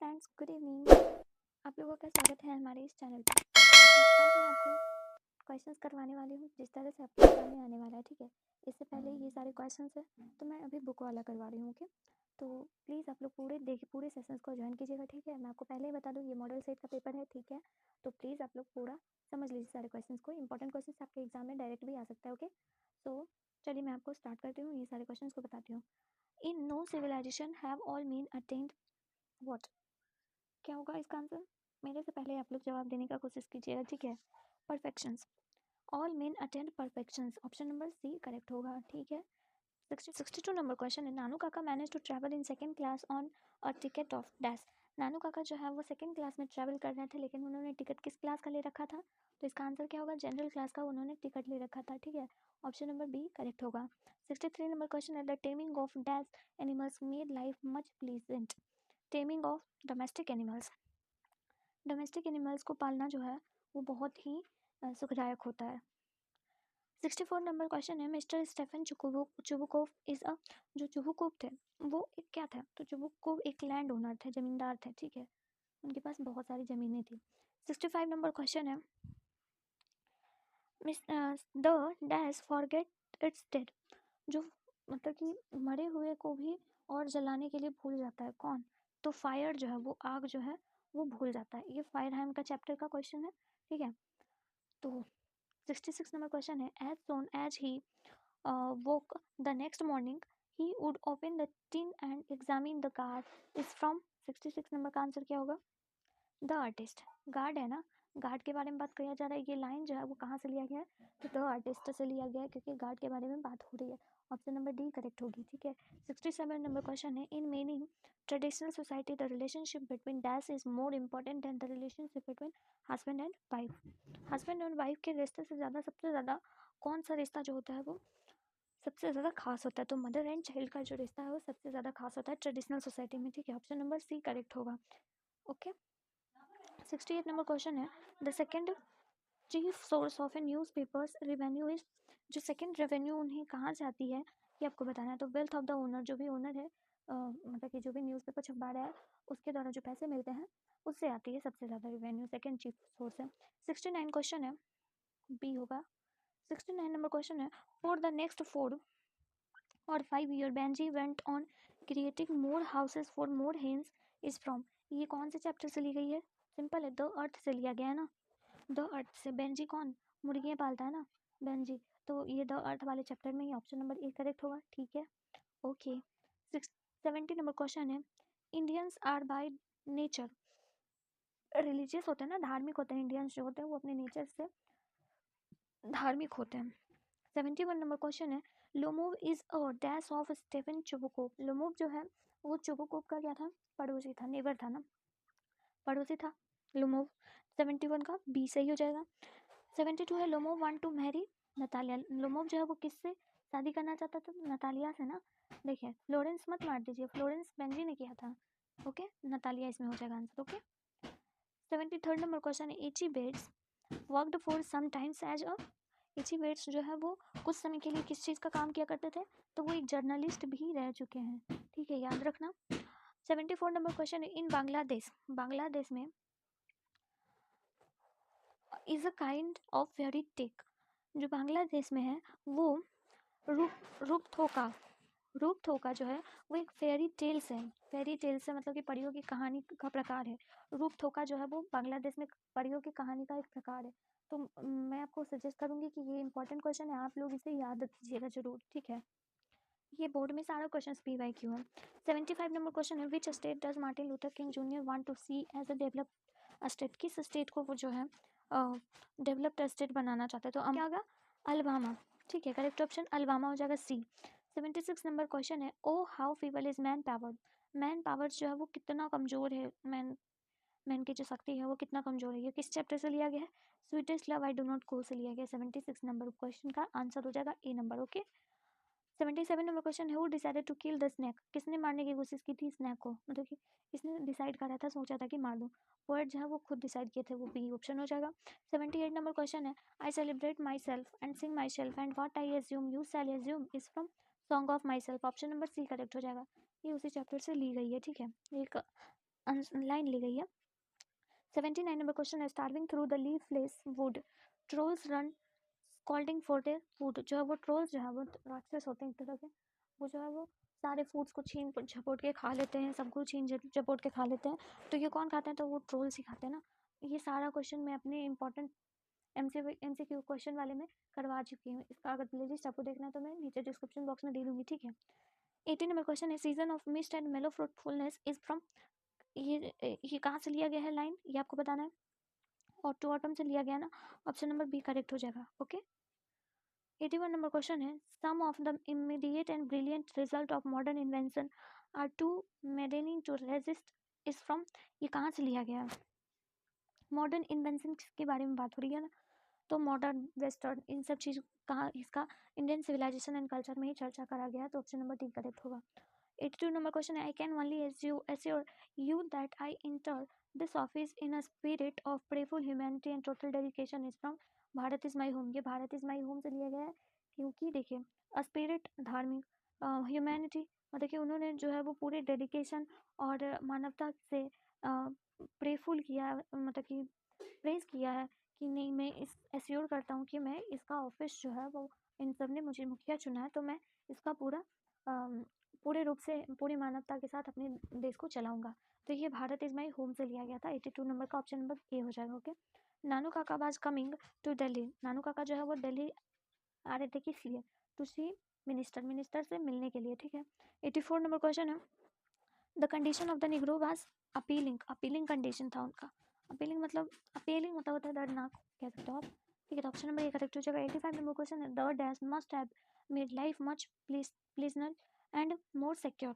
Friends, good evening. आप लोगों का स्वागत है हमारे इस चैनल पर। आज मैं आपको क्वेश्चंस करवाने वाली हूँ जिस तरह से आपके एग्जाम में आने वाला है, ठीक है। इससे पहले ये सारे क्वेश्चंस है तो मैं अभी बुक वाला करवा रही हूँ, ओके। तो प्लीज़ आप लोग पूरे सेशंस को ज्वाइन कीजिएगा, ठीक है। मैं आपको पहले ही बता दूँ, ये मॉडल सेट का पेपर है, ठीक है। तो प्लीज़ आप लोग पूरा समझ लीजिए सारे क्वेश्चंस को। इंपॉर्टेंट क्वेश्चन आपके एग्जाम में डायरेक्ट भी आ सकता है, ओके। सो चलिए मैं आपको स्टार्ट करती हूँ, ये सारे क्वेश्चन को बताती हूँ। In no civilization have all mean attend what. क्या होगा इसका आंसर? मेरे से पहले आप लोग जवाब देने का कोशिश कीजिएगा, ठीक है। Perfections, all men attend perfections, option number C correct होगा, ठीक है। 62 नंबर क्वेश्चन है, Nanu Kaka manage to travel in second class on a ticket of dash. Nanu Kaka जो है वो सेकंड क्लास में ट्रैवल कर रहे थे, लेकिन उन्होंने टिकट किस क्लास का ले रखा था? तो इसका आंसर क्या होगा? जनरल क्लास का उन्होंने टिकट ले रखा था, ठीक है। ऑप्शन नंबर बी करेक्ट होगा। 63 नंबर क्वेश्चन है, the taming of dash animals made life much pleasant. Taming of domestic animals, domestic animals को पालना जो है वो बहुत ही सुखदायक होता है। 64 नंबर क्वेश्चन है, mister Stefan Chubukov is a, जो चुबुकोव थे वो एक क्या था? तो चुबुकोव एक लैंड ओनर थे, जमींदार थे, ठीक है। उनके पास बहुत सारी ज़मीनें थी। 65 नंबर क्वेश्चन है, miss the dash forget it's dead, जो मतलब कि मरे हुए को भी और जलाने के लिए भूल जाता है, कौन? तो फायर जो है वो आग जो है वो भूल जाता है। ये फायर हैम का चैप्टर का क्वेश्चन है, ठीक है। तो 66 नंबर क्वेश्चन है, as soon as he woke the next morning he would open the tin and examine the guard is from 66 number का आंसर क्या होगा? द आर्टिस्ट, गार्ड है ना, गार्ड के बारे में बात किया जा रहा है। ये लाइन जो है वो कहाँ से लिया गया है? तो द आर्टिस्ट से लिया गया है, क्योंकि गार्ड के बारे में बात हो रही है। ऑप्शन नंबर डी करेक्ट होगी, ठीक है। 67 नंबर क्वेश्चन है, in many traditional society the relationship between dash is more important than the relationship between husband and wife. Husband और वाइफ के रिश्ते से ज़्यादा सबसे ज़्यादा कौन सा रिश्ता जो होता है वो सबसे ज़्यादा खास होता है? तो मदर एंड चाइल्ड का जो रिश्ता है वो सबसे ज़्यादा खास होता है ट्रेडिशनल सोसाइटी में, ठीक है। ऑप्शन नंबर सी करेक्ट होगा, ओके। 68 नंबर क्वेश्चन है, the second chief source of A news papers revenue is, जो सेकेंड रेवेन्यू उन्हें कहाँ से आती है ये आपको बताना है। तो वेल्थ ऑफ द ओनर, जो भी ओनर है मतलब कि जो भी न्यूज़पेपर छपवा रहा है उसके द्वारा जो पैसे मिलते हैं उससे आती है सबसे ज़्यादा रेवेन्यू, सेकेंड चीफ सोर्स है। 69 क्वेश्चन है, बी होगा। 69 नंबर क्वेश्चन है, for the next 4 or 5 year Benji went on creating more houses for more hens is from, ये कौन से चैप्टर से ली गई है? सिंपल है, द अर्थ से लिया गया है ना। द अर्थ से, बेंजी कौन? मुर्गियाँ पालता है ना, बेंजी। तो ये द अर्थ वाले चैप्टर में ही ऑप्शन नंबर ए करेक्ट होगा, ठीक है, ओके। 70 नंबर क्वेश्चन है, Indians are by nature religious होते हैं ना, धार्मिक होते हैं। इंडियंस जो होते हैं वो अपने नेचर से धार्मिक होते हैं। 71 नंबर क्वेश्चन है, Lomov is a dash of Stefan Chubukov. Lomov जो है वो चुबुकोव का क्या था? पड़ोसी था, नेबर था ना, पड़ोसी था लोमोव। 71 का बी सही हो जाएगा। 72 है, Lomov want to marry Natalia. Lomov जो है वो किससे शादी करना चाहता था? नतालिया से ना। देखिए फ्लोरेंस मत मार दीजिए, फ्लोरेंस बेंजी ने किया था, ओके। नतालिया इसमें हो जाएगा आंसर, ओके। 73 नंबर क्वेश्चन है, Achy Bates worked for some times as a, Achy Bates जो है वो कुछ समय के लिए किस चीज़ का काम किया करते थे? तो वो एक जर्नलिस्ट भी रह चुके हैं, ठीक है, याद रखना। 74 नंबर क्वेश्चन है, इन बांग्लादेश, बांग्लादेश में is a kind of fairy tale, जो बांग्लादेश में है वो रूपथोका, रूपथोका जो है वो एक फेरी टेल्स है। फेरी टेल्स है मतलब कि परियों की कहानी का प्रकार है। रूपथोका जो है वो बांग्लादेश में परियों की कहानी का एक प्रकार है। तो मैं आपको सजेस्ट करूंगी कि ये इंपॉर्टेंट क्वेश्चन है, आप लोग इसे याद कीजिएगा जरूर, ठीक है। ये बोर्ड में सारा क्वेश्चन PYQ है। 75 नंबर क्वेश्चन है, which state does Martin Luther King Junior want to see as a developed state. किस स्टेट को वो जो है डेवलप्ड स्टेट बनाना चाहते हैं? तो क्या होगा? अलबामा, ठीक है, करेक्ट ऑप्शन अलबामा हो जाएगा, सी। 76 नंबर क्वेश्चन है, oh how feeble is man power. Man power जो है वो कितना कमज़ोर है, मैन की जो शक्ति है वो कितना कमज़ोर है, ये किस चैप्टर से लिया गया है? Sweetest love I do not को से लिया गया। 76 नंबर क्वेश्चन का आंसर हो जाएगा A number, okay. 77 number question है, who decided to kill the snake. किसने मारने की कोशिश की थी स्नैक को? मतलब कि इसने डिसाइड करा था, सोचा था कि मार दूँ। पोएट जो है वो खुद डिसाइड किए थे, वो बी ऑप्शन हो जाएगा। 78 नंबर क्वेश्चन है, I celebrate myself and sing myself and what I assume you shall assume is from song of myself. Option number C correct हो जाएगा, ये उसी चैप्टर से ली गई है, ठीक है। एक लाइन ली गई है। 79 नंबर क्वेश्चन है, starving through the leafless would trolls run scolding for their food. जो है वो ट्रोल्स जो है वो राक्षस होते हैं एक तरह के, वो जो है वो सारे फूड्स को छीन झपोट के खा लेते हैं, सब कुछ छीन झपोट के खा लेते हैं। तो ये कौन खाते हैं? तो वो ट्रोल्स ही खाते हैं ना। ये सारा क्वेश्चन मैं अपने इंपॉर्टेंट MCQ क्वेश्चन वाले में करवा चुकी हूँ। इसका अगर प्लेलिस्ट आपको देखना है तो मैं नीचे डिस्क्रिप्शन बॉक्स में दे दूंगी, ठीक है। 18 नंबर क्वेश्चन है, सीजन ऑफ मिस्ट एंड मेलो फ्रूटफुलनेस इज फ्रॉम, ये कहाँ से लिया गया है लाइन, ये आपको बताना है। और टू ऑटम से लिया गया ना, ऑप्शन नंबर बी करेक्ट हो जाएगा, ओके। 81 नंबर क्वेश्चन है, some of the immediate and brilliant result of modern invention are too maddening to resist is from, ये कहाँ से लिया गया है? मॉडर्न इन्वेंशन के बारे में बात हो रही है ना, तो मॉडर्न वेस्टर्न इन सब चीज़ कहाँ, इसका इंडियन सिविलाइजेशन एंड कल्चर में ही चर्चा करा गया है, तो ऑप्शन नंबर डी करेक्ट होगा। 82 number question, I can only assure you that I enter this office in a spirit of prayerful humanity and total dedication is from Bharat is my home. ये Bharat is my home से लिया गया है क्योंकि देखिए spirit धार्मिक, humanity मतलब कि उन्होंने जो है वो पूरे डेडिकेशन और मानवता से प्रेफुल किया, मतलब कि प्रेस किया है कि नहीं, मैं इस एश्योर करता हूँ कि मैं इसका ऑफिस जो है वो, इन सब ने मुझे मुखिया चुना है तो मैं इसका पूरा पूरे रूप से पूरी मानवता के साथ अपने देश को चलाऊंगा। तो ये भारत इज माई होम से लिया गया था। 82 नंबर का ऑप्शन नंबर ए हो जाएगा, ओके। नानू काका वाज कमिंग टू दिल्ली, नानू काका जो है वो दिल्ली आ रहे थे किस लिए? टू सी मिनिस्टर से मिलने के लिए, ठीक है। 84 नंबर क्वेश्चन है, the condition of the Negro was appealing condition था उनका। अपीलिंग मतलब होता है दर्दनाक, कह सकते हो आप, ठीक है। तो ऑप्शन नंबर ए करेक्ट हो जाएगा। 85 नंबर क्वेश्चन है, the dash must have made life much pleasanter and more secure.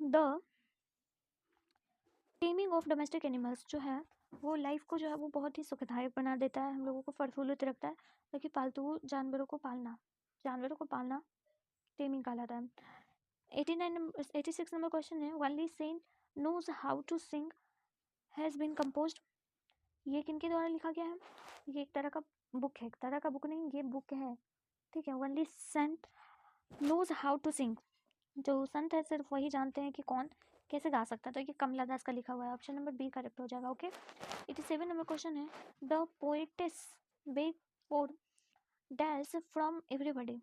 The taming of domestic animals जो है वो लाइफ को जो है वो बहुत ही सुखदायक बना देता है, हम लोगों को प्रफुल्लित रखता है। ताकि पालतू जानवरों को पालना टेमिंग कहलाता है। 86 नंबर क्वेश्चन है, only saint knows how to sing has been composed, ये किनके द्वारा लिखा गया है? ये एक तरह का बुक है, एक तरह का बुक नहीं, ये बुक है, ठीक है। Only saint knows how to sing, जो संत है सिर्फ वही जानते हैं कि कौन कैसे गा सकता है, तो ये कमला दास का लिखा हुआ है, ऑप्शन नंबर बी करेक्ट हो जाएगा, ओके। 87 नंबर क्वेश्चन है, the poet's bag for dash from everybody,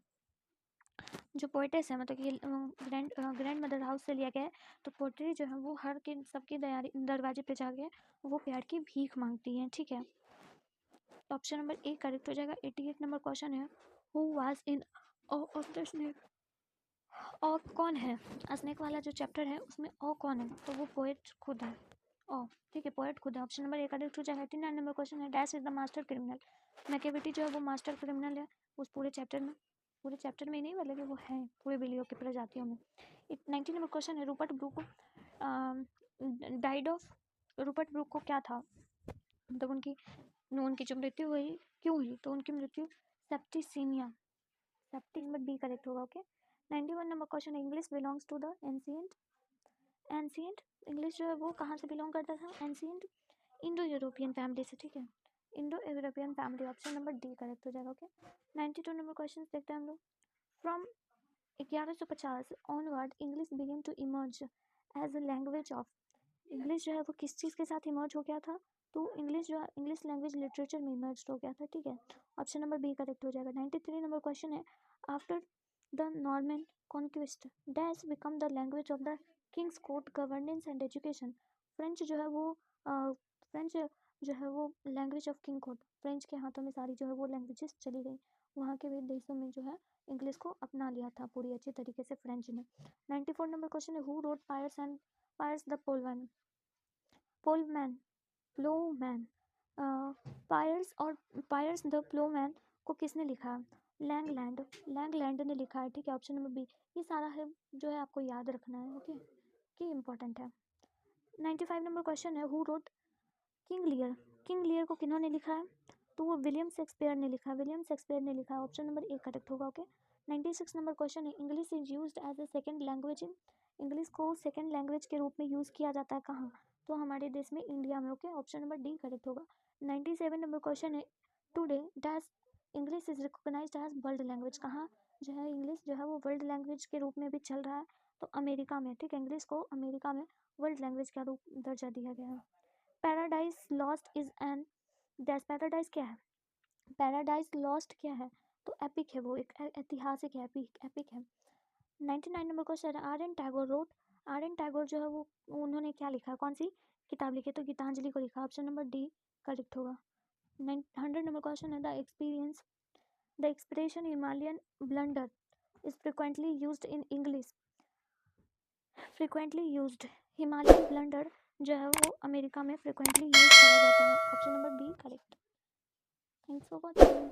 जो पोएटिस है मतलब कि ग्रैंड मदर हाउस से लिया गया है। तो पोएट्री जो है वो हर के सबके दरवाजे पे जाके वो प्यार की भीख मांगती है, ठीक है। ऑप्शन नंबर ए करेक्ट हो जाएगा। 88 नंबर क्वेश्चन है, who was in of the snake, और कौन है? स्नेक वाला जो चैप्टर है उसमें कौन है? तो वो पोएट खुद है, ठीक है, पोएट खुद है। ऑप्शन नंबर ए करेक्ट हो जाएगा। 89 नंबर क्वेश्चन है, dash is the master criminal, Machiavelli जो है वो मास्टर क्रिमिनल है उस पूरे चैप्टर में ही नहीं, मतलब कि वो है पूरे बिलियों की प्रजातियों में। 90 नंबर क्वेश्चन है, Rupert Brooke died of, Rupert Brooke को क्या था, मतलब उनकी जो मृत्यु हुई क्यों हुई? तो उनकी मृत्यु septicaemia, septic number B correct होगा, okay. 91 number question, English belongs to the ancient, English जो है वो कहाँ से बिलोंग करता था? एंशिएंट इंडो यूरोपियन फैमिली से, ठीक है, Indo European family, option number D correct हो जाएगा, ओके। 92 नंबर क्वेश्चन देखते हैं हम लोग। From 1150 onward English begin to emerge as a language of, English जो है वो किस चीज़ के साथ इमर्ज हो गया था? तो इंग्लिश जो है इंग्लिश लैंग्वेज लिटरेचर में इमर्ज हो गया था, ठीक है। ऑप्शन नंबर बी करेक्ट हो जाएगा। 93 नंबर क्वेश्चन है, after the Norman conquest dash become the language of the Kings court governance and education, French जो है वो फ्रेंच जो है वो language of king court, French के हाथों में सारी जो है वो लैंग्वेजेस चली गई, वहाँ के भी देशों में जो है इंग्लिश को अपना लिया था पूरी अच्छी तरीके से फ्रेंच ने। 94 नंबर क्वेश्चन है, who wrote Piers the ploughman ploughman, Piers the ploughman को किसने लिखा? लैंगलैंड ने लिखा है, ठीक है। ऑप्शन नंबर बी, ये सारा है जो है आपको याद रखना है, ओके, कि इम्पोर्टेंट है। 95 नंबर क्वेश्चन है, हु रोट किंग लियर को किन्होंने लिखा है? तो वो विलियम शेक्सपियर ने लिखा है, ऑप्शन नंबर ए करेक्ट होगा, ओके। 96 नंबर क्वेश्चन है, English is used as a second language in, English को सेकंड लैंग्वेज के रूप में यूज़ किया जाता है कहाँ? तो हमारे देश में, इंडिया में, okay, option number D correct होगा। 97 नंबर क्वेश्चन है, today dash English is recognized as world language, कहाँ जो है इंग्लिश जो है वो वर्ल्ड लैंग्वेज के रूप में भी चल रहा है? तो अमेरिका में, ठीक है, इंग्लिश को अमेरिका में वर्ल्ड लैंग्वेज का रूप दर्जा दिया गया है। Paradise lost is an that paradise क्या है? पैराडाइज लॉस्ट क्या है? तो एपिक है, वो एक ऐतिहासिक है, एपिक है। 99 नंबर क्वेश्चन है, R N Tagore wrote, R N Tagore जो है वो उन्होंने क्या लिखा, कौन सी किताब लिखी? तो गीतांजलि को लिखा। ऑप्शन नंबर डी करेक्ट होगा। 100 नंबर क्वेश्चन है, the expression Himalayan blunder is frequently used in English. Frequently used Himalayan blunder जो है वो अमेरिका में फ्रिक्वेंटली यूज करा जाता है। Option number B correct. Thanks for watching.